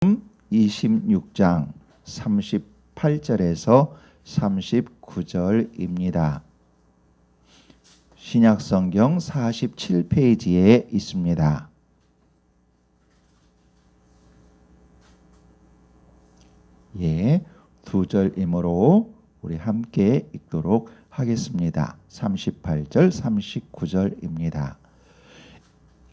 26장 38절에서 39절입니다. 신약성경 47페이지에 있습니다. 두 절이므로 우리 함께 읽도록 하겠습니다. 38절, 39절입니다.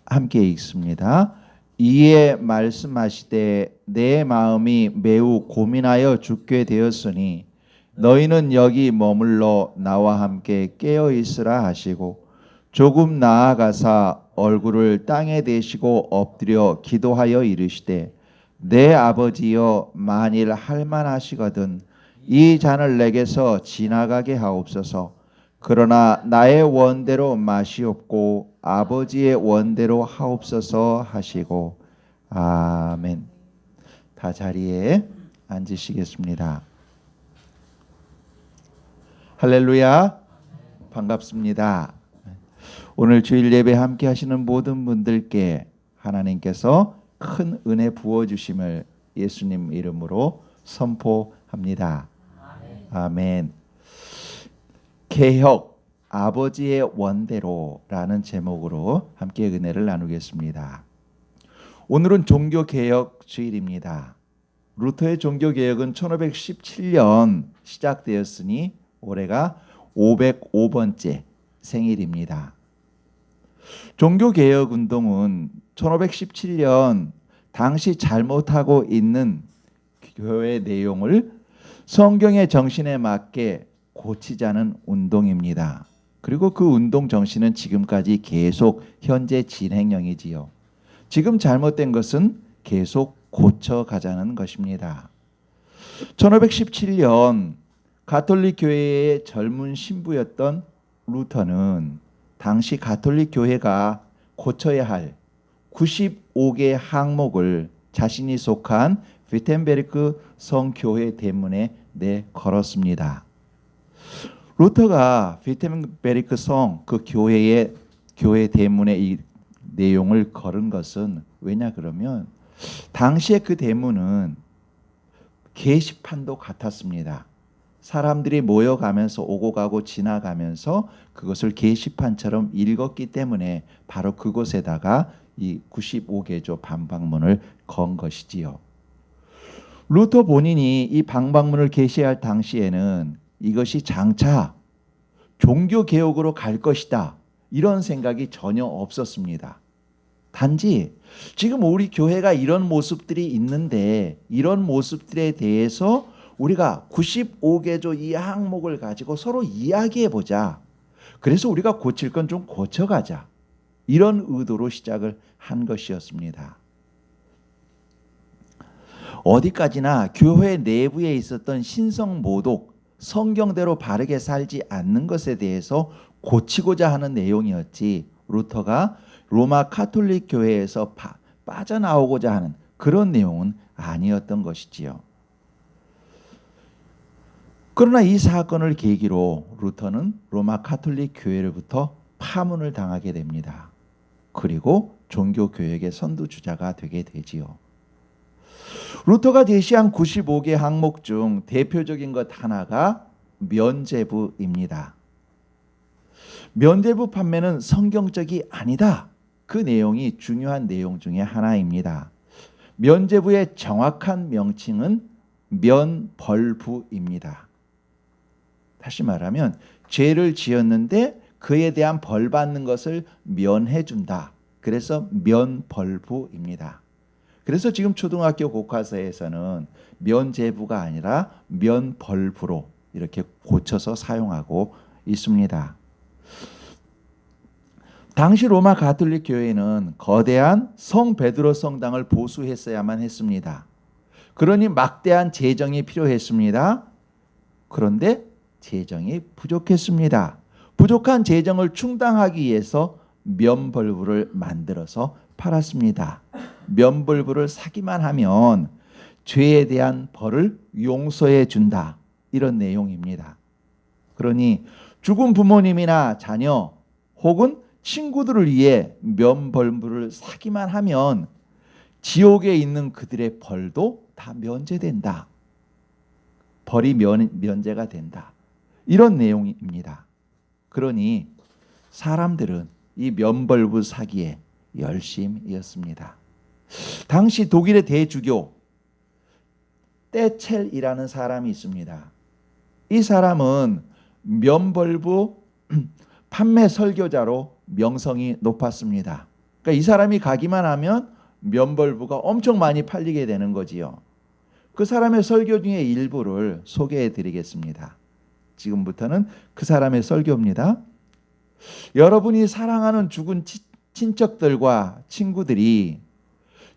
함께 읽습니다. 이에 말씀하시되 내 마음이 매우 고민하여 죽게 되었으니 너희는 여기 머물러 나와 함께 깨어 있으라 하시고 조금 나아가사 얼굴을 땅에 대시고 엎드려 기도하여 이르시되 내 아버지여 만일 할만하시거든 이 잔을 내게서 지나가게 하옵소서. 그러나 나의 원대로 마시옵고 아버지의 원대로 하옵소서 하시고 아멘. 다 자리에 앉으시겠습니다. 할렐루야. 반갑습니다. 오늘 주일 예배 함께 하시는 모든 분들께 하나님께서 큰 은혜 부어주심을 예수님 이름으로 선포합니다. 아멘. 개혁 아버지의 원대로라는 제목으로 함께 은혜를 나누겠습니다. 오늘은 종교개혁 주일입니다. 루터의 종교개혁은 1517년 시작되었으니 올해가 505번째 생일입니다. 종교개혁 운동은 1517년 당시 잘못하고 있는 교회 내용을 성경의 정신에 맞게 고치자는 운동입니다. 그리고 그 운동 정신은 지금까지 계속 현재 진행형이지요. 지금 잘못된 것은 계속 고쳐가자는 것입니다. 1517년 가톨릭 교회의 젊은 신부였던 루터는 당시 가톨릭 교회가 고쳐야 할 95개의 항목을 자신이 속한 위텐베르크 성교회 대문에 내걸었습니다. 루터가 위텐베르크 성 그 교회 대문에 이 내용을 걸은 것은 왜냐 그러면 당시에 그 대문은 게시판도 같았습니다. 사람들이 모여가면서 오고 가고 지나가면서 그것을 게시판처럼 읽었기 때문에 바로 그곳에다가 이 95개조 반박문을 건 것이지요. 루터 본인이 이 반박문을 게시할 당시에는 이것이 장차 종교개혁으로 갈 것이다 이런 생각이 전혀 없었습니다. 단지 지금 우리 교회가 이런 모습들이 있는데 이런 모습들에 대해서 우리가 95개조 이 항목을 가지고 서로 이야기해보자. 그래서 우리가 고칠 건 좀 고쳐가자. 이런 의도로 시작을 한 것이었습니다. 어디까지나 교회 내부에 있었던 신성모독, 성경대로 바르게 살지 않는 것에 대해서 고치고자 하는 내용이었지 루터가 로마 카톨릭 교회에서 빠져나오고자 하는 그런 내용은 아니었던 것이지요. 그러나 이 사건을 계기로 루터는 로마 카톨릭 교회로부터 파문을 당하게 됩니다. 그리고 종교개혁의 선두주자가 되게 되지요. 루터가 제시한 95개 항목 중 대표적인 것 하나가 면죄부입니다. 면죄부 판매는 성경적이 아니다. 그 내용이 중요한 내용 중에 하나입니다. 면죄부의 정확한 명칭은 면벌부입니다. 다시 말하면 죄를 지었는데 그에 대한 벌 받는 것을 면해 준다. 그래서 면벌부입니다. 그래서 지금 초등학교 교과서에서는 면죄부가 아니라 면벌부로 이렇게 고쳐서 사용하고 있습니다. 당시 로마 가톨릭 교회는 거대한 성 베드로 성당을 보수했어야만 했습니다. 그러니 막대한 재정이 필요했습니다. 그런데 재정이 부족했습니다. 부족한 재정을 충당하기 위해서 면벌부를 만들어서 팔았습니다. 면벌부를 사기만 하면 죄에 대한 벌을 용서해 준다. 이런 내용입니다. 그러니 죽은 부모님이나 자녀 혹은 친구들을 위해 면벌부를 사기만 하면 지옥에 있는 그들의 벌도 다 면제된다. 벌이 면제가 된다. 이런 내용입니다. 그러니 사람들은 이 면벌부 사기에 열심이었습니다. 당시 독일의 대주교 떼첼이라는 사람이 있습니다. 이 사람은 면벌부 판매 설교자로 명성이 높았습니다. 그러니까 이 사람이 가기만 하면 면벌부가 엄청 많이 팔리게 되는 거지요. 그 사람의 설교 중에 일부를 소개해 드리겠습니다. 지금부터는 그 사람의 설교입니다. 여러분이 사랑하는 죽은 친척들과 친구들이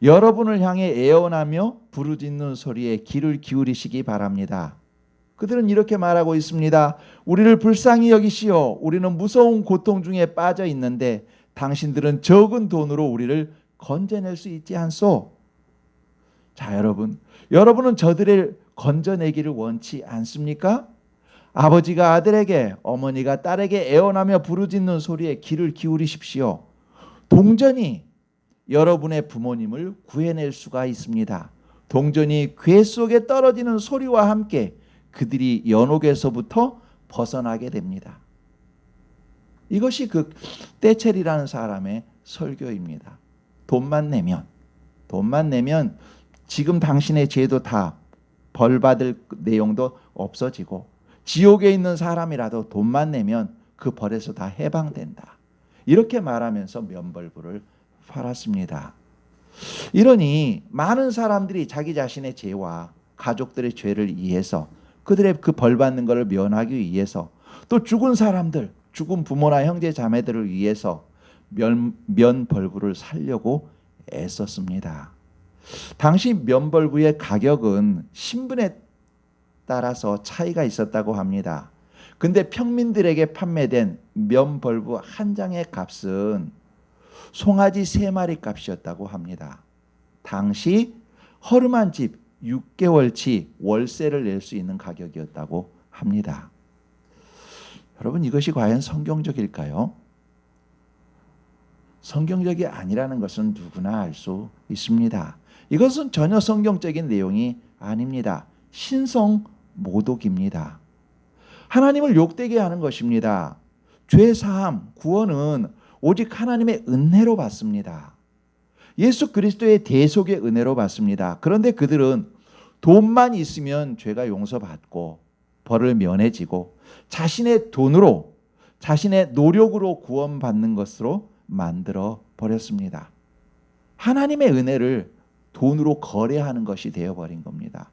여러분을 향해 애원하며 부르짖는 소리에 귀를 기울이시기 바랍니다. 그들은 이렇게 말하고 있습니다. 우리를 불쌍히 여기시오. 우리는 무서운 고통 중에 빠져 있는데 당신들은 적은 돈으로 우리를 건져낼 수 있지 않소? 자, 여러분은 저들을 건져내기를 원치 않습니까? 아버지가 아들에게, 어머니가 딸에게 애원하며 부르짖는 소리에 귀를 기울이십시오. 동전이 여러분의 부모님을 구해낼 수가 있습니다. 동전이 궤 속에 떨어지는 소리와 함께 그들이 연옥에서부터 벗어나게 됩니다. 이것이 그 떼첼이라는 사람의 설교입니다. 돈만 내면 지금 당신의 죄도 다 벌받을 내용도 없어지고 지옥에 있는 사람이라도 돈만 내면 그 벌에서 다 해방된다. 이렇게 말하면서 면벌부를 팔았습니다. 이러니 많은 사람들이 자기 자신의 죄와 가족들의 죄를 이해해서 그들의 그 벌받는 것을 면하기 위해서 또 죽은 사람들, 죽은 부모나 형제 자매들을 위해서 면벌부를 살려고 애썼습니다. 당시 면벌부의 가격은 신분에 따라서 차이가 있었다고 합니다. 근데 평민들에게 판매된 면벌부 한 장의 값은 송아지 3마리 값이었다고 합니다. 당시 허름한 집 6개월치 월세를 낼 수 있는 가격이었다고 합니다. 여러분, 이것이 과연 성경적일까요? 성경적이 아니라는 것은 누구나 알 수 있습니다. 이것은 전혀 성경적인 내용이 아닙니다. 신성 모독입니다. 하나님을 욕되게 하는 것입니다. 죄 사함, 구원은 오직 하나님의 은혜로 받습니다. 예수 그리스도의 대속의 은혜로 받습니다. 그런데 그들은 돈만 있으면 죄가 용서받고 벌을 면해지고 자신의 돈으로, 자신의 노력으로 구원받는 것으로 만들어 버렸습니다. 하나님의 은혜를 돈으로 거래하는 것이 되어버린 겁니다.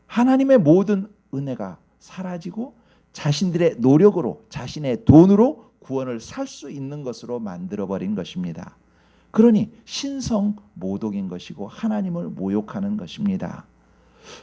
하나님의 모든 은혜가 사라지고 자신들의 노력으로, 자신의 돈으로 구원을 살 수 있는 것으로 만들어버린 것입니다. 그러니 신성 모독인 것이고 하나님을 모욕하는 것입니다.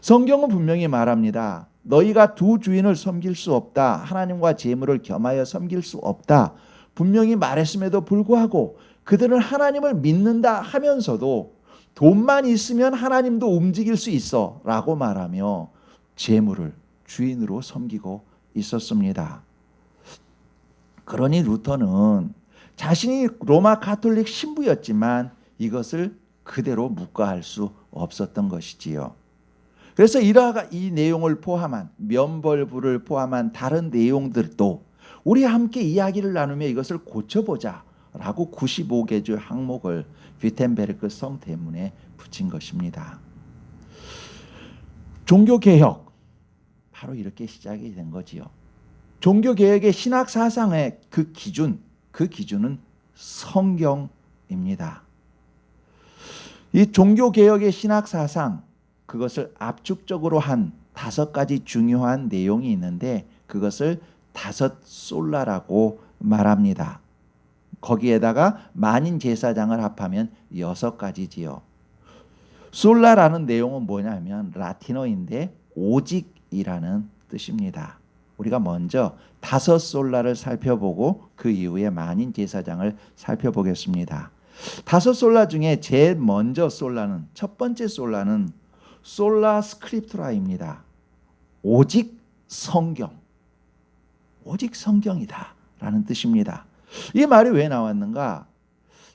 성경은 분명히 말합니다. 너희가 두 주인을 섬길 수 없다. 하나님과 재물을 겸하여 섬길 수 없다. 분명히 말했음에도 불구하고 그들은 하나님을 믿는다 하면서도 돈만 있으면 하나님도 움직일 수 있어 라고 말하며 재물을 주인으로 섬기고 있었습니다. 그러니 루터는 자신이 로마 가톨릭 신부였지만 이것을 그대로 묵과할 수 없었던 것이지요. 그래서 이 내용을 포함한 면벌부를 포함한 다른 내용들도 우리 함께 이야기를 나누며 이것을 고쳐보자 라고 95개조 항목을 위텐베르크 성대문에 붙인 것입니다. 종교개혁, 바로 이렇게 시작이 된 거지요. 종교개혁의 신학사상의 그 기준은 성경입니다. 이 종교개혁의 신학사상, 그것을 압축적으로 한 5가지 중요한 내용이 있는데 그것을 5 솔라라고 말합니다. 거기에다가 만인 제사장을 합하면 6가지지요. 솔라라는 내용은 뭐냐면 라틴어인데 오직이라는 뜻입니다. 우리가 먼저 5 솔라를 살펴보고 그 이후에 만인 제사장을 살펴보겠습니다. 5 솔라 중에 제일 먼저 첫 번째 솔라는 솔라 스크립투라입니다. 오직 성경. 오직 성경이다 라는 뜻입니다. 이 말이 왜 나왔는가?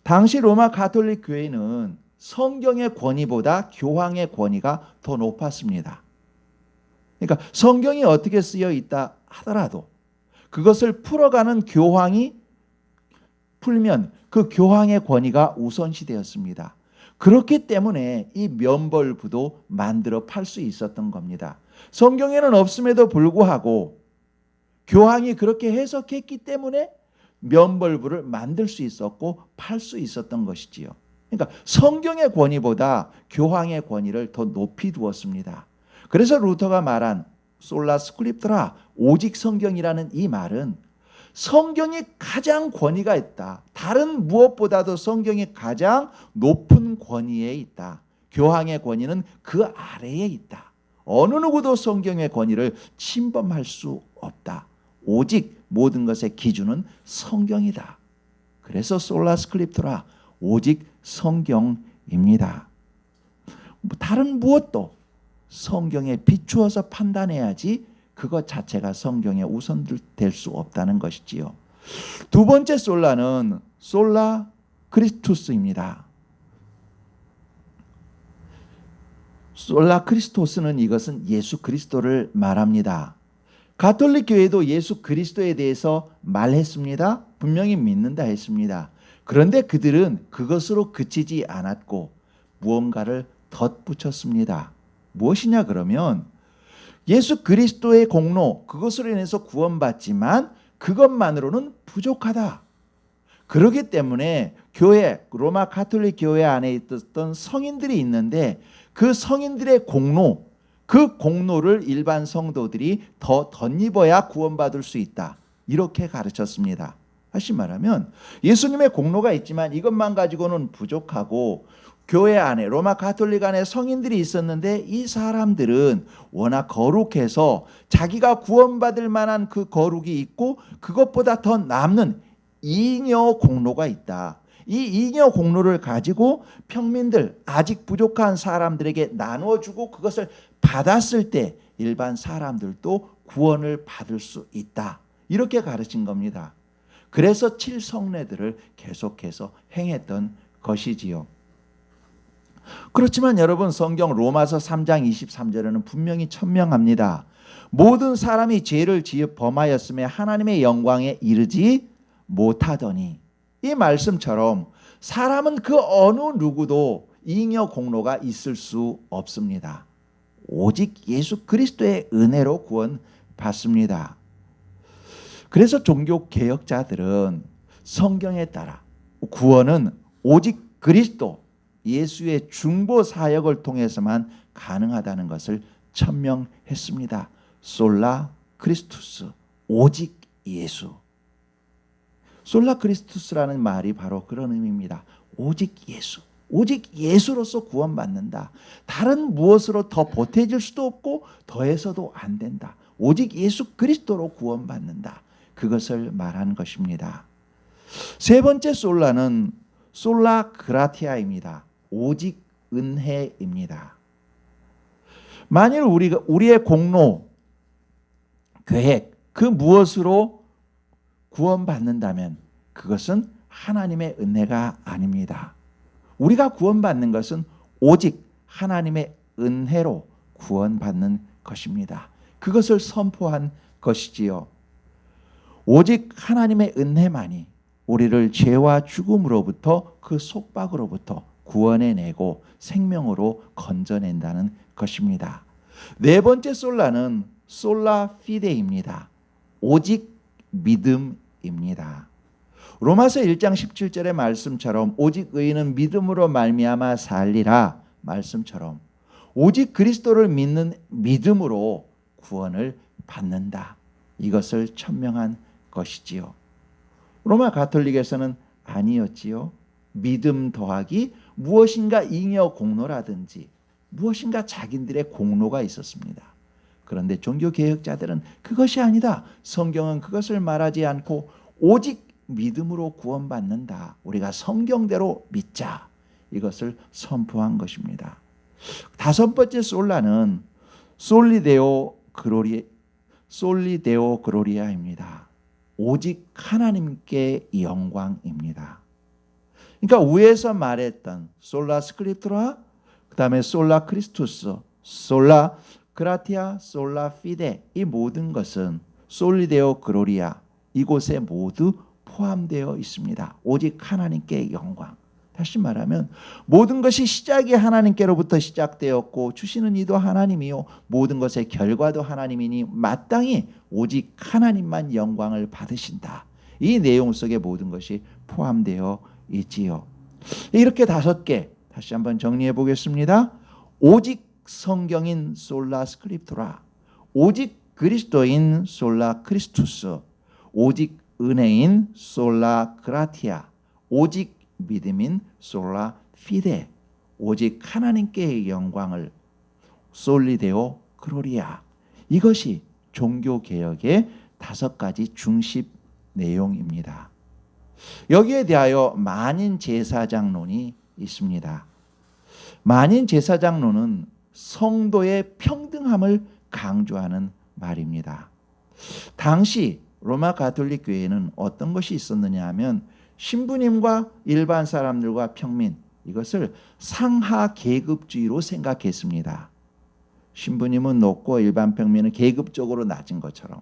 당시 로마 가톨릭 교회는 성경의 권위보다 교황의 권위가 더 높았습니다. 그러니까 성경이 어떻게 쓰여 있다 하더라도 그것을 풀어가는 교황이 풀면 그 교황의 권위가 우선시 되었습니다. 그렇기 때문에 이 면벌부도 만들어 팔 수 있었던 겁니다. 성경에는 없음에도 불구하고 교황이 그렇게 해석했기 때문에 면벌부를 만들 수 있었고 팔 수 있었던 것이지요. 그러니까 성경의 권위보다 교황의 권위를 더 높이 두었습니다. 그래서 루터가 말한 솔라 스크립트라 오직 성경이라는 이 말은 성경이 가장 권위가 있다. 다른 무엇보다도 성경이 가장 높은 권위에 있다. 교황의 권위는 그 아래에 있다. 어느 누구도 성경의 권위를 침범할 수 없다. 오직 모든 것의 기준은 성경이다. 그래서 솔라 스크립트라 오직 성경입니다. 다른 무엇도 성경에 비추어서 판단해야지 그것 자체가 성경에 우선될 수 없다는 것이지요. 두 번째 솔라는 솔라 크리스투스입니다. 솔라 크리스토스는 이것은 예수 그리스도를 말합니다. 가톨릭 교회도 예수 그리스도에 대해서 말했습니다. 분명히 믿는다 했습니다. 그런데 그들은 그것으로 그치지 않았고 무언가를 덧붙였습니다. 무엇이냐 그러면 예수 그리스도의 공로 그것으로 인해서 구원받지만 그것만으로는 부족하다. 그렇기 때문에 교회 로마 가톨릭 교회 안에 있었던 성인들이 있는데 그 성인들의 공로 그 공로를 일반 성도들이 더 덧입어야 구원받을 수 있다. 이렇게 가르쳤습니다. 다시 말하면 예수님의 공로가 있지만 이것만 가지고는 부족하고 교회 안에 로마 가톨릭 안에 성인들이 있었는데 이 사람들은 워낙 거룩해서 자기가 구원받을 만한 그 거룩이 있고 그것보다 더 남는 잉여 공로가 있다. 이 잉여 공로를 가지고 평민들 아직 부족한 사람들에게 나눠주고 그것을 받았을 때 일반 사람들도 구원을 받을 수 있다. 이렇게 가르친 겁니다. 그래서 7성례들을 계속해서 행했던 것이지요. 그렇지만 여러분 성경 로마서 3장 23절에는 분명히 천명합니다. 모든 사람이 죄를 지어 범하였음에 하나님의 영광에 이르지 못하더니 이 말씀처럼 사람은 그 어느 누구도 잉여 공로가 있을 수 없습니다. 오직 예수 그리스도의 은혜로 구원받습니다. 그래서 종교 개혁자들은 성경에 따라 구원은 오직 그리스도 예수의 중보 사역을 통해서만 가능하다는 것을 천명했습니다. 솔라 크리스투스 오직 예수. 솔라 크리스투스라는 말이 바로 그런 의미입니다. 오직 예수. 오직 예수로서 구원받는다. 다른 무엇으로 더 보태질 수도 없고 더해서도 안 된다. 오직 예수 그리스도로 구원받는다. 그것을 말한 것입니다. 세 번째 솔라는 솔라 그라티아입니다. 오직 은혜입니다. 만일 우리의 공로, 계획, 그 무엇으로 구원받는다면 그것은 하나님의 은혜가 아닙니다. 우리가 구원받는 것은 오직 하나님의 은혜로 구원받는 것입니다. 그것을 선포한 것이지요. 오직 하나님의 은혜만이 우리를 죄와 죽음으로부터 그 속박으로부터 구원해내고 생명으로 건져낸다는 것입니다. 네 번째 솔라는 솔라 피데입니다. 오직 믿음입니다. 로마서 1장 17절의 말씀처럼 오직 의인은 믿음으로 말미암아 살리라 말씀처럼 오직 그리스도를 믿는 믿음으로 구원을 받는다. 이것을 천명한 것이지요. 로마 가톨릭에서는 아니었지요. 믿음 더하기 무엇인가 잉여 공로라든지 무엇인가 자기들의 공로가 있었습니다. 그런데 종교개혁자들은 그것이 아니다. 성경은 그것을 말하지 않고 오직 믿음으로 구원받는다. 우리가 성경대로 믿자. 이것을 선포한 것입니다. 다섯 번째 솔라는 솔리데오 그로리아입니다. 오직 하나님께 영광입니다. 그러니까 위에서 말했던 솔라 스크립트라, 그 다음에 솔라 크리스투스, 솔라 그라티아, 솔라 피데, 이 모든 것은 솔리데오 그로리아, 이곳에 모두 포함되어 있습니다. 오직 하나님께 영광. 다시 말하면 모든 것이 시작이 하나님께로부터 시작되었고 주시는 이도 하나님이요 모든 것의 결과도 하나님이니 마땅히 오직 하나님만 영광을 받으신다. 이 내용 속에 모든 것이 포함되어 있지요. 이렇게 5개 다시 한번 정리해 보겠습니다. 오직 성경인 솔라 스크립투라, 오직 그리스도인 솔라 크리스투스, 오직 은혜인 솔라 그라티아, 오직 믿음인 솔라 피데, 오직 하나님께의 영광을 솔리데오 그로리아. 이것이 종교개혁의 5가지 중심 내용입니다. 여기에 대하여 만인제사장론이 있습니다. 만인제사장론은 성도의 평등함을 강조하는 말입니다. 당시 로마 가톨릭 교회에는 어떤 것이 있었느냐 하면 신부님과 일반 사람들과 평민, 이것을 상하 계급주의로 생각했습니다. 신부님은 높고 일반 평민은 계급적으로 낮은 것처럼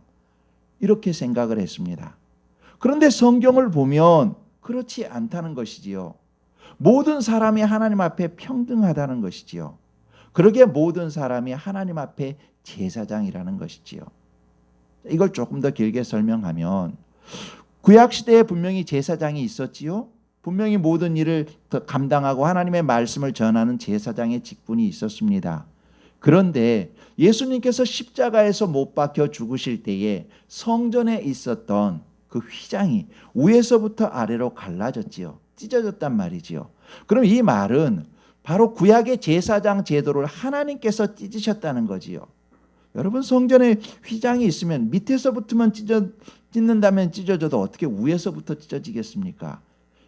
이렇게 생각을 했습니다. 그런데 성경을 보면 그렇지 않다는 것이지요. 모든 사람이 하나님 앞에 평등하다는 것이지요. 그러기에 모든 사람이 하나님 앞에 제사장이라는 것이지요. 이걸 조금 더 길게 설명하면 구약시대에 분명히 제사장이 있었지요. 분명히 모든 일을 감당하고 하나님의 말씀을 전하는 제사장의 직분이 있었습니다. 그런데 예수님께서 십자가에서 못 박혀 죽으실 때에 성전에 있었던 그 휘장이 위에서부터 아래로 갈라졌지요. 찢어졌단 말이지요. 그럼 이 말은 바로 구약의 제사장 제도를 하나님께서 찢으셨다는 거지요. 여러분, 성전에 휘장이 있으면 밑에서부터만 찢는다면 찢어져도 어떻게 위에서부터 찢어지겠습니까?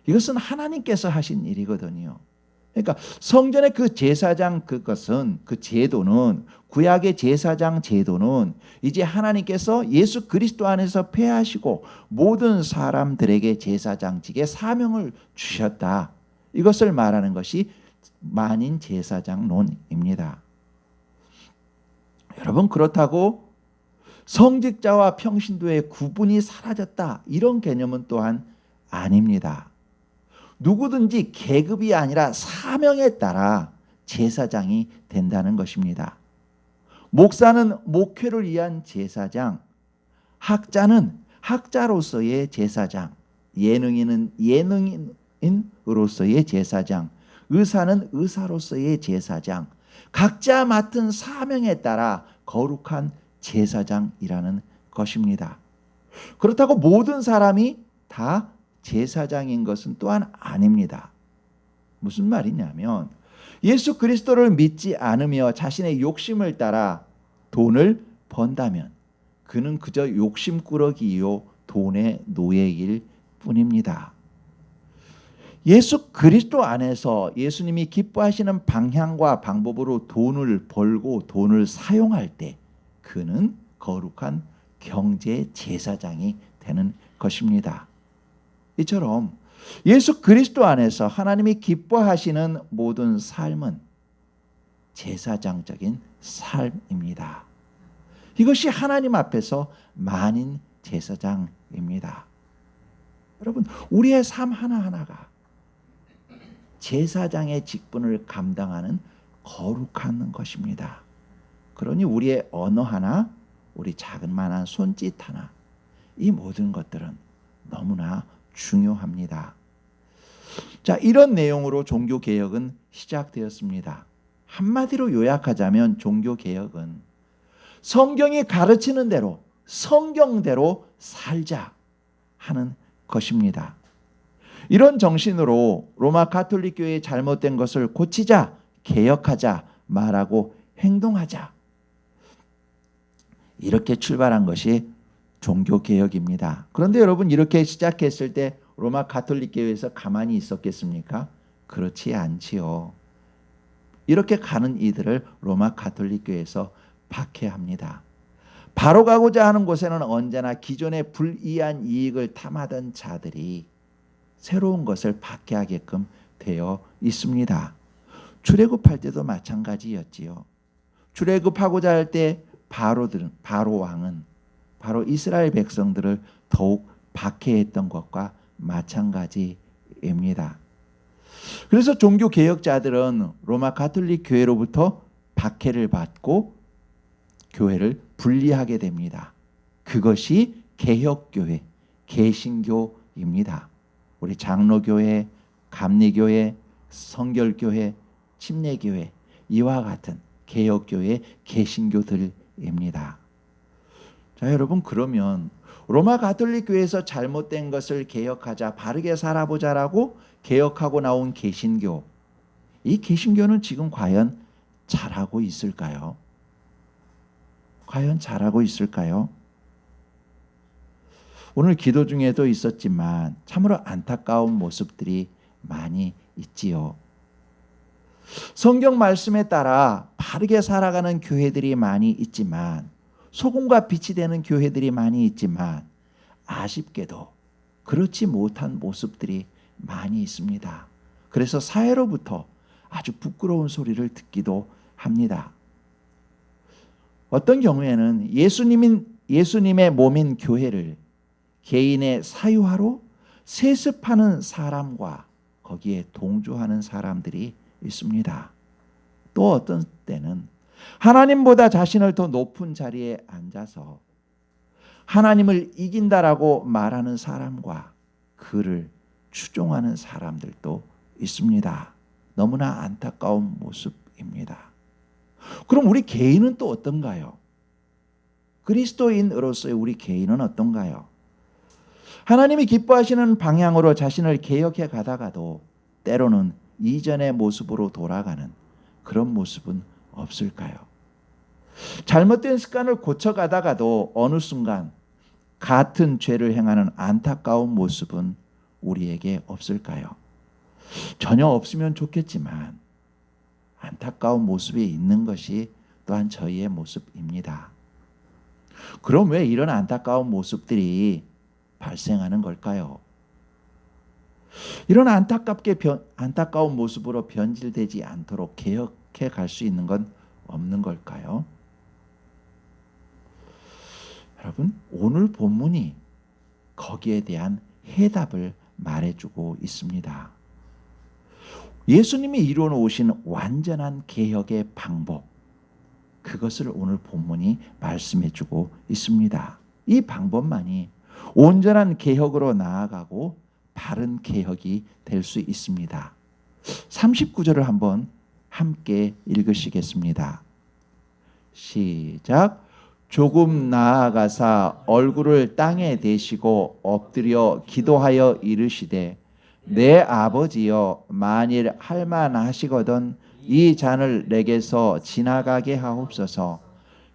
이것은 하나님께서 하신 일이거든요. 그러니까 성전의 그 제사장 그것은, 그 제도는, 구약의 제사장 제도는 이제 하나님께서 예수 그리스도 안에서 폐하시고 모든 사람들에게 제사장직의 사명을 주셨다. 이것을 말하는 것이 만인 제사장론입니다. 여러분, 그렇다고 성직자와 평신도의 구분이 사라졌다, 이런 개념은 또한 아닙니다. 누구든지 계급이 아니라 사명에 따라 제사장이 된다는 것입니다. 목사는 목회를 위한 제사장, 학자는 학자로서의 제사장, 예능인은 예능인으로서의 제사장, 의사는 의사로서의 제사장, 각자 맡은 사명에 따라 거룩한 제사장이라는 것입니다. 그렇다고 모든 사람이 다 제사장인 것은 또한 아닙니다. 무슨 말이냐면 예수 그리스도를 믿지 않으며 자신의 욕심을 따라 돈을 번다면 그는 그저 욕심꾸러기요 돈의 노예일 뿐입니다. 예수 그리스도 안에서 예수님이 기뻐하시는 방향과 방법으로 돈을 벌고 돈을 사용할 때 그는 거룩한 경제 제사장이 되는 것입니다. 이처럼 예수 그리스도 안에서 하나님이 기뻐하시는 모든 삶은 제사장적인 삶입니다. 이것이 하나님 앞에서 만인 제사장입니다. 여러분, 우리의 삶 하나하나가 제사장의 직분을 감당하는 거룩한 것입니다. 그러니 우리의 언어 하나, 우리 작은만한 손짓 하나, 이 모든 것들은 너무나 중요합니다. 자, 이런 내용으로 종교개혁은 시작되었습니다. 한마디로 요약하자면 종교개혁은 성경이 가르치는 대로, 성경대로 살자 하는 것입니다. 이런 정신으로 로마 가톨릭 교회의 잘못된 것을 고치자, 개혁하자, 말하고 행동하자, 이렇게 출발한 것이 종교개혁입니다. 그런데 여러분, 이렇게 시작했을 때 로마 가톨릭 교회에서 가만히 있었겠습니까? 그렇지 않지요. 이렇게 가는 이들을 로마 가톨릭 교회에서 박해합니다. 바로 가고자 하는 곳에는 언제나 기존의 불이한 이익을 탐하던 자들이 새로운 것을 받게 하게끔 되어 있습니다. 출애굽할 때도 마찬가지였지요. 출애굽하고자 할 때 바로 왕은 바로 이스라엘 백성들을 더욱 박해했던 것과 마찬가지입니다. 그래서 종교 개혁자들은 로마 가톨릭 교회로부터 박해를 받고 교회를 분리하게 됩니다. 그것이 개혁교회, 개신교입니다. 우리 장로교회, 감리교회, 성결교회, 침례교회 이와 같은 개혁교회, 개신교들입니다. 자, 여러분, 그러면 로마 가톨릭 교회에서 잘못된 것을 개혁하자, 바르게 살아보자라고 개혁하고 나온 개신교, 이 개신교는 지금 과연 잘하고 있을까요? 과연 잘하고 있을까요? 오늘 기도 중에도 있었지만 참으로 안타까운 모습들이 많이 있지요. 성경 말씀에 따라 바르게 살아가는 교회들이 많이 있지만, 소금과 빛이 되는 교회들이 많이 있지만, 아쉽게도 그렇지 못한 모습들이 많이 있습니다. 그래서 사회로부터 아주 부끄러운 소리를 듣기도 합니다. 어떤 경우에는 예수님의 몸인 교회를 개인의 사유화로 세습하는 사람과 거기에 동조하는 사람들이 있습니다. 또 어떤 때는 하나님보다 자신을 더 높은 자리에 앉아서 하나님을 이긴다라고 말하는 사람과 그를 추종하는 사람들도 있습니다. 너무나 안타까운 모습입니다. 그럼 우리 개인은 또 어떤가요? 그리스도인으로서의 우리 개인은 어떤가요? 하나님이 기뻐하시는 방향으로 자신을 개혁해 가다가도 때로는 이전의 모습으로 돌아가는 그런 모습은 없을까요? 잘못된 습관을 고쳐가다가도 어느 순간 같은 죄를 행하는 안타까운 모습은 우리에게 없을까요? 전혀 없으면 좋겠지만 안타까운 모습이 있는 것이 또한 저희의 모습입니다. 그럼 왜 이런 안타까운 모습들이 발생하는 걸까요? 이런 안타까운 모습으로 변질되지 않도록 개혁해 갈 수 있는 건 없는 걸까요? 여러분, 오늘 본문이 거기에 대한 해답을 말해주고 있습니다. 예수님이 이루어 놓으신 완전한 개혁의 방법, 그것을 오늘 본문이 말씀해주고 있습니다. 이 방법만이 온전한 개혁으로 나아가고 바른 개혁이 될 수 있습니다. 39절을 한번 함께 읽으시겠습니다. 시작. 조금 나아가사 얼굴을 땅에 대시고 엎드려 기도하여 이르시되 내 아버지여, 만일 할만하시거든 이 잔을 내게서 지나가게 하옵소서.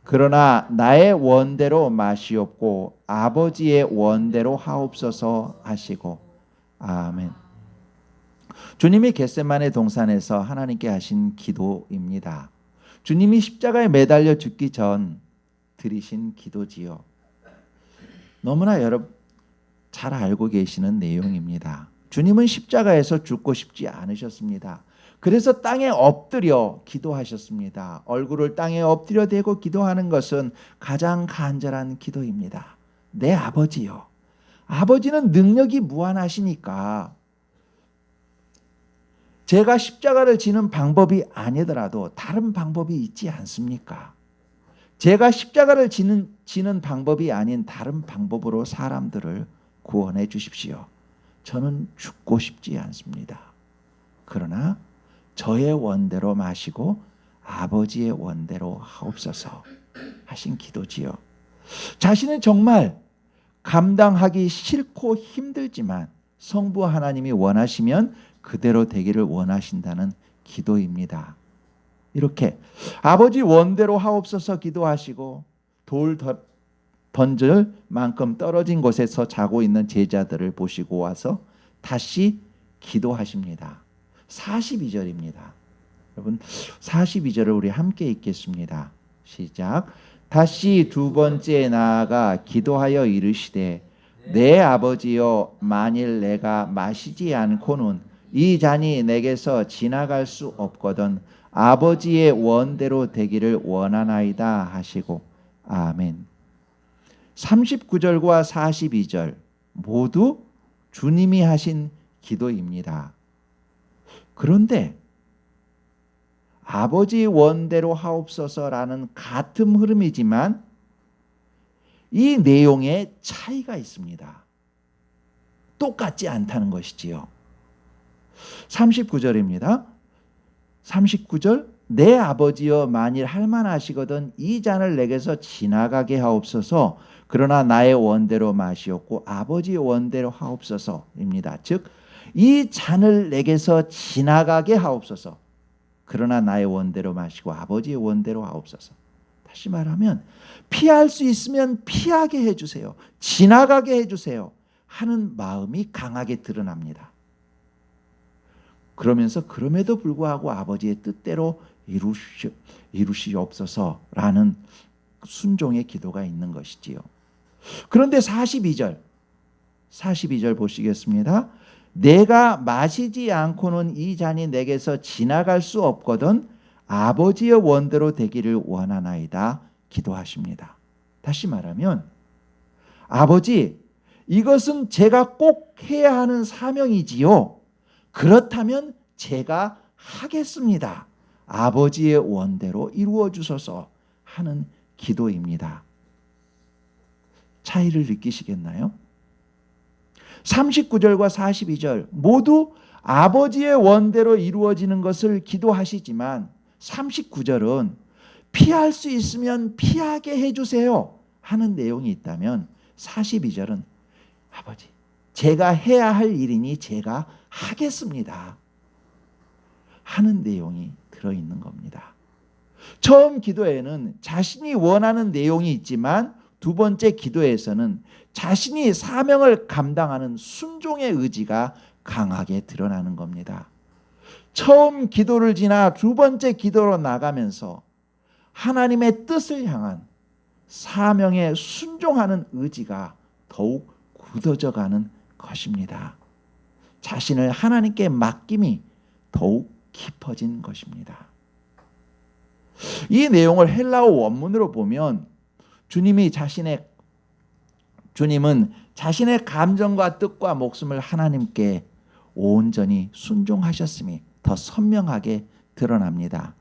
그러나 나의 원대로 마시옵고 아버지의 원대로 하옵소서 하시고. 아멘. 주님이 겟세마네 동산에서 하나님께 하신 기도입니다. 주님이 십자가에 매달려 죽기 전 드리신 기도지요. 너무나 여러분 잘 알고 계시는 내용입니다. 주님은 십자가에서 죽고 싶지 않으셨습니다. 그래서 땅에 엎드려 기도하셨습니다. 얼굴을 땅에 엎드려 대고 기도하는 것은 가장 간절한 기도입니다. 내 아버지요. 아버지는 능력이 무한하시니까 제가 십자가를 지는 방법이 아니더라도 다른 방법이 있지 않습니까? 제가 십자가를 지는 방법이 아닌 다른 방법으로 사람들을 구원해 주십시오. 저는 죽고 싶지 않습니다. 그러나 저의 원대로 마시고 아버지의 원대로 하옵소서 하신 기도지요. 자신은 정말 감당하기 싫고 힘들지만 성부 하나님이 원하시면 그대로 되기를 원하신다는 기도입니다. 이렇게 아버지 원대로 하옵소서 기도하시고 돌 던질 만큼 떨어진 곳에서 자고 있는 제자들을 보시고 와서 다시 기도하십니다. 42절입니다. 여러분 42절을 우리 함께 읽겠습니다. 시작. 다시 두 번째 나아가 기도하여 이르시되 내 아버지여, 만일 내가 마시지 않고는 이 잔이 내게서 지나갈 수 없거든 아버지의 원대로 되기를 원하나이다 하시고 아멘. 39절과 42절 모두 주님이 하신 기도입니다. 그런데 아버지 원대로 하옵소서라는 같은 흐름이지만 이 내용에 차이가 있습니다. 똑같지 않다는 것이지요. 39절입니다. 39절 내 아버지여, 만일 할만하시거든 이 잔을 내게서 지나가게 하옵소서. 그러나 나의 원대로 마시옵고 아버지의 원대로 하옵소서입니다. 즉 이 잔을 내게서 지나가게 하옵소서. 그러나 나의 원대로 마시고 아버지의 원대로 하옵소서. 다시 말하면 피할 수 있으면 피하게 해주세요. 지나가게 해주세요 하는 마음이 강하게 드러납니다. 그러면서 그럼에도 불구하고 아버지의 뜻대로 이루시옵소서라는 순종의 기도가 있는 것이지요. 그런데 42절 보시겠습니다. 내가 마시지 않고는 이 잔이 내게서 지나갈 수 없거든 아버지의 원대로 되기를 원하나이다 기도하십니다. 다시 말하면 아버지, 이것은 제가 꼭 해야 하는 사명이지요. 그렇다면 제가 하겠습니다. 아버지의 원대로 이루어 주소서 하는 기도입니다. 차이를 느끼시겠나요? 39절과 42절 모두 아버지의 원대로 이루어지는 것을 기도하시지만 39절은 피할 수 있으면 피하게 해주세요 하는 내용이 있다면 42절은 아버지, 제가 해야 할 일이니 제가 하겠습니다 하는 내용이 들어있는 겁니다. 처음 기도에는 자신이 원하는 내용이 있지만 두 번째 기도에서는 자신이 사명을 감당하는 순종의 의지가 강하게 드러나는 겁니다. 처음 기도를 지나 두 번째 기도로 나가면서 하나님의 뜻을 향한 사명에 순종하는 의지가 더욱 굳어져 가는 것입니다. 자신을 하나님께 맡김이 더욱 깊어진 것입니다. 이 내용을 헬라어 원문으로 보면 주님은 자신의 감정과 뜻과 목숨을 하나님께 온전히 순종하셨음이 더 선명하게 드러납니다.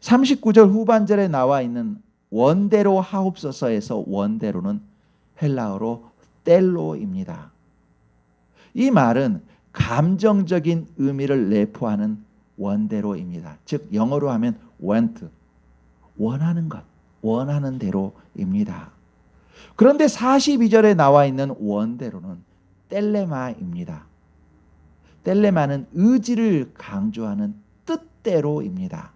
39절 후반절에 나와 있는 원대로 하옵소서에서 원대로는 헬라어로 텔로입니다. 이 말은 감정적인 의미를 내포하는 원대로입니다. 즉 영어로 하면 want, 원하는 것, 원하는 대로입니다. 그런데 42절에 나와 있는 원대로는 텔레마입니다. 텔레마는 의지를 강조하는 뜻대로입니다.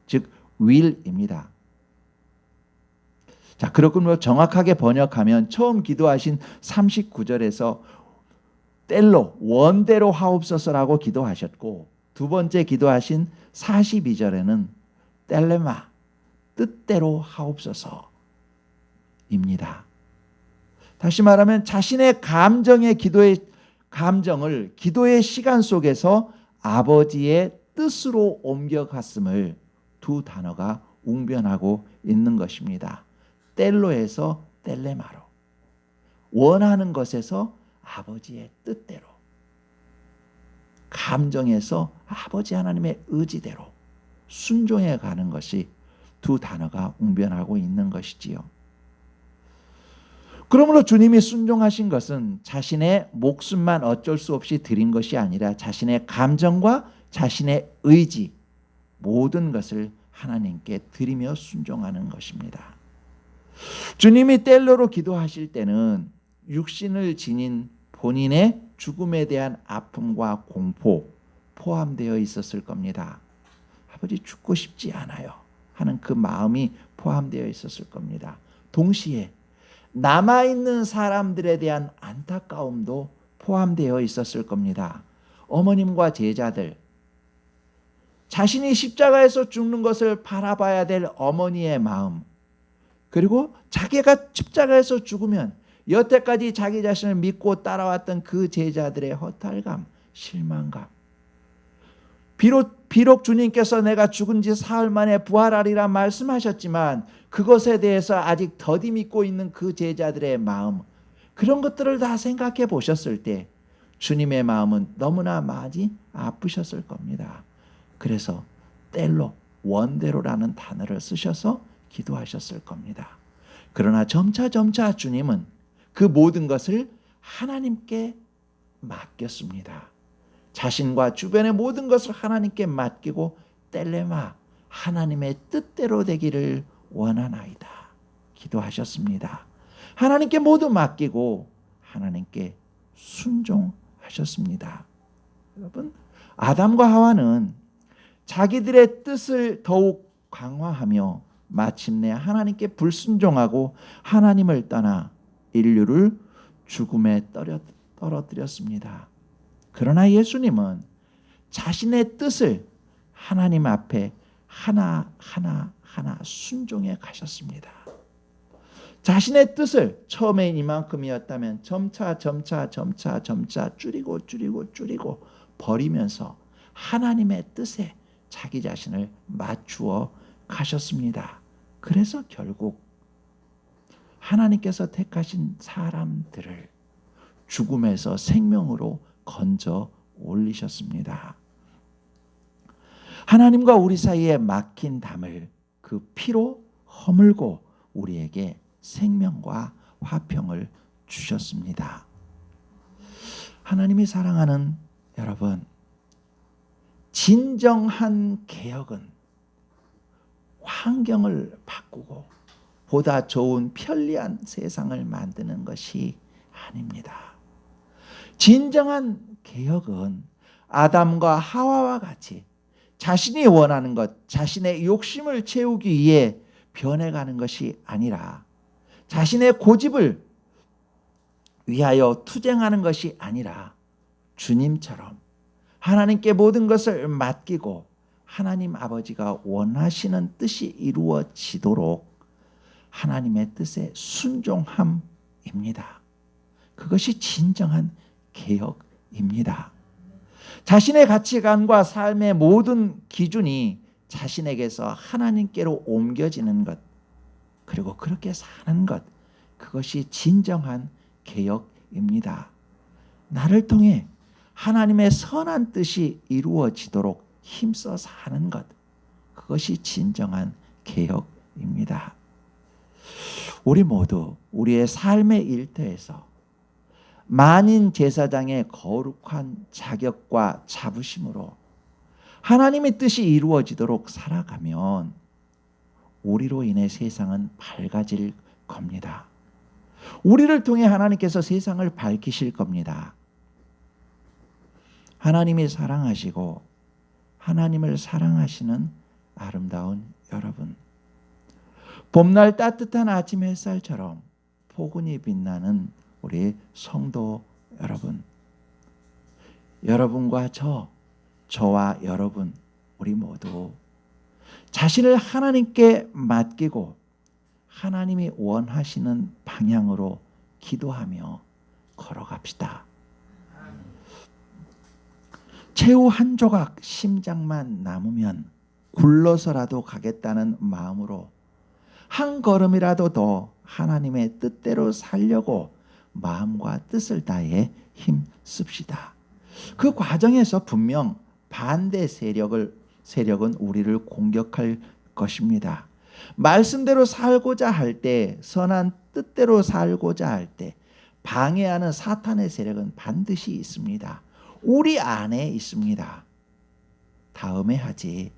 즉 will입니다. 자, 그렇군요. 정확하게 번역하면 처음 기도하신 39절에서 텔로, 원대로 하옵소서라고 기도하셨고 두 번째 기도하신 42절에는 텔레마, 뜻대로 하옵소서입니다. 다시 말하면 자신의 감정을 기도의 시간 속에서 아버지의 뜻으로 옮겨갔음을 두 단어가 웅변하고 있는 것입니다. 텔로에서 텔레마로, 원하는 것에서 아버지의 뜻대로, 감정에서 아버지 하나님의 의지대로 순종해 가는 것이 두 단어가 웅변하고 있는 것이지요. 그러므로 주님이 순종하신 것은 자신의 목숨만 어쩔 수 없이 드린 것이 아니라 자신의 감정과 자신의 의지 모든 것을 하나님께 드리며 순종하는 것입니다. 주님이 텔로로 기도하실 때는 육신을 지닌 본인의 죽음에 대한 아픔과 공포 포함되어 있었을 겁니다. 아버지, 죽고 싶지 않아요 하는 그 마음이 포함되어 있었을 겁니다. 동시에 남아있는 사람들에 대한 안타까움도 포함되어 있었을 겁니다. 어머님과 제자들, 자신이 십자가에서 죽는 것을 바라봐야 될 어머니의 마음, 그리고 자기가 십자가에서 죽으면 여태까지 자기 자신을 믿고 따라왔던 그 제자들의 허탈감, 실망감. 비록 주님께서 내가 죽은 지 사흘 만에 부활하리라 말씀하셨지만 그것에 대해서 아직 더디 믿고 있는 그 제자들의 마음, 그런 것들을 다 생각해 보셨을 때 주님의 마음은 너무나 많이 아프셨을 겁니다. 그래서 뗄로, 원대로라는 단어를 쓰셔서 기도하셨을 겁니다. 그러나 점차 주님은 그 모든 것을 하나님께 맡겼습니다. 자신과 주변의 모든 것을 하나님께 맡기고 뗄레마, 하나님의 뜻대로 되기를 원하나이다 기도하셨습니다. 하나님께 모두 맡기고 하나님께 순종하셨습니다. 여러분, 아담과 하와는 자기들의 뜻을 더욱 강화하며 마침내 하나님께 불순종하고 하나님을 떠나 인류를 죽음에 떨어뜨렸습니다. 그러나 예수님은 자신의 뜻을 하나님 앞에 하나하나 순종해 가셨습니다. 자신의 뜻을 처음엔 이만큼이었다면 점차 줄이고 버리면서 하나님의 뜻에 자기 자신을 맞추어 가셨습니다. 그래서 결국 하나님께서 택하신 사람들을 죽음에서 생명으로 건져 올리셨습니다. 하나님과 우리 사이에 막힌 담을 그 피로 허물고 우리에게 생명과 화평을 주셨습니다. 하나님이 사랑하는 여러분, 진정한 개혁은 환경을 바꾸고 보다 좋은 편리한 세상을 만드는 것이 아닙니다. 진정한 개혁은 아담과 하와와 같이 자신이 원하는 것, 자신의 욕심을 채우기 위해 변해가는 것이 아니라 자신의 고집을 위하여 투쟁하는 것이 아니라 주님처럼 하나님께 모든 것을 맡기고 하나님 아버지가 원하시는 뜻이 이루어지도록 하나님의 뜻에 순종함입니다. 그것이 진정한 개혁입니다. 자신의 가치관과 삶의 모든 기준이 자신에게서 하나님께로 옮겨지는 것, 그리고 그렇게 사는 것, 그것이 진정한 개혁입니다. 나를 통해 하나님의 선한 뜻이 이루어지도록 힘써 사는 것, 그것이 진정한 개혁입니다. 우리 모두 우리의 삶의 일터에서 만인 제사장의 거룩한 자격과 자부심으로 하나님의 뜻이 이루어지도록 살아가면 우리로 인해 세상은 밝아질 겁니다. 우리를 통해 하나님께서 세상을 밝히실 겁니다. 하나님이 사랑하시고 하나님을 사랑하시는 아름다운 여러분, 봄날 따뜻한 아침 햇살처럼 포근히 빛나는 우리 성도 여러분, 여러분과 저와 여러분, 우리 모두 자신을 하나님께 맡기고 하나님이 원하시는 방향으로 기도하며 걸어갑시다. 새우 한 조각 심장만 남으면 굴러서라도 가겠다는 마음으로 한 걸음이라도 더 하나님의 뜻대로 살려고 마음과 뜻을 다해 힘씁시다. 그 과정에서 분명 반대 세력은 우리를 공격할 것입니다. 말씀대로 살고자 할 때, 선한 뜻대로 살고자 할 때 방해하는 사탄의 세력은 반드시 있습니다. 우리 안에 있습니다. 다음에 하지,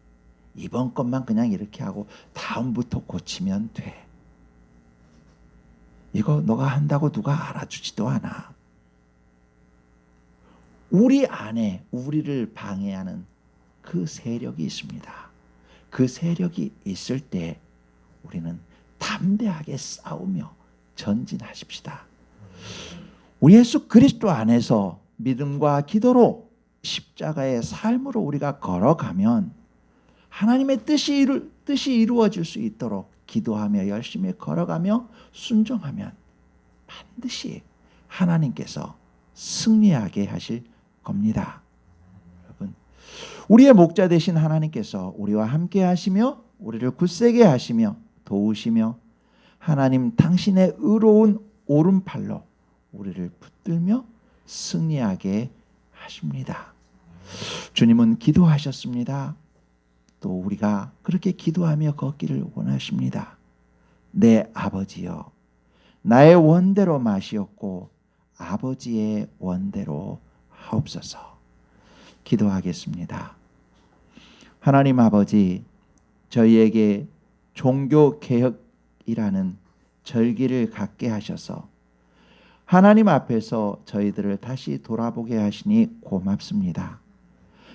이번 것만 그냥 이렇게 하고 다음부터 고치면 돼. 이거 너가 한다고 누가 알아주지도 않아. 우리 안에 우리를 방해하는 그 세력이 있습니다. 그 세력이 있을 때 우리는 담대하게 싸우며 전진하십시다. 우리 예수 그리스도 안에서 믿음과 기도로 십자가의 삶으로 우리가 걸어가면 하나님의 뜻이 이루어질 수 있도록 기도하며 열심히 걸어가며 순종하면 반드시 하나님께서 승리하게 하실 겁니다. 여러분, 우리의 목자 되신 하나님께서 우리와 함께 하시며 우리를 굳세게 하시며 도우시며 하나님 당신의 의로운 오른팔로 우리를 붙들며 승리하게 하십니다. 주님은 기도하셨습니다. 또 우리가 그렇게 기도하며 걷기를 원하십니다. 내 아버지여, 나의 원대로 마시옵고 아버지의 원대로 하옵소서. 기도하겠습니다. 하나님 아버지, 저희에게 종교개혁이라는 절기를 갖게 하셔서 하나님 앞에서 저희들을 다시 돌아보게 하시니 고맙습니다.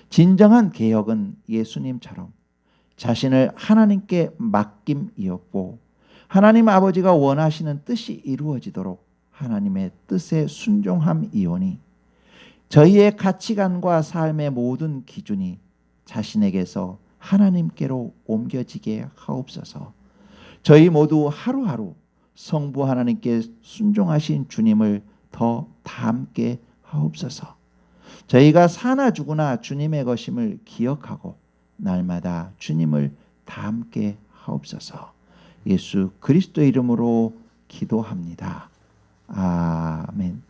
진정한 개혁은 예수님처럼 자신을 하나님께 맡김이었고 하나님 아버지가 원하시는 뜻이 이루어지도록 하나님의 뜻에 순종함이오니 저희의 가치관과 삶의 모든 기준이 자신에게서 하나님께로 옮겨지게 하옵소서. 저희 모두 하루하루 성부 하나님께 순종하신 주님을 더 닮게 하옵소서. 저희가 사나 죽으나 주님의 것임을 기억하고 날마다 주님을 닮게 하옵소서. 예수 그리스도의 이름으로 기도합니다. 아멘.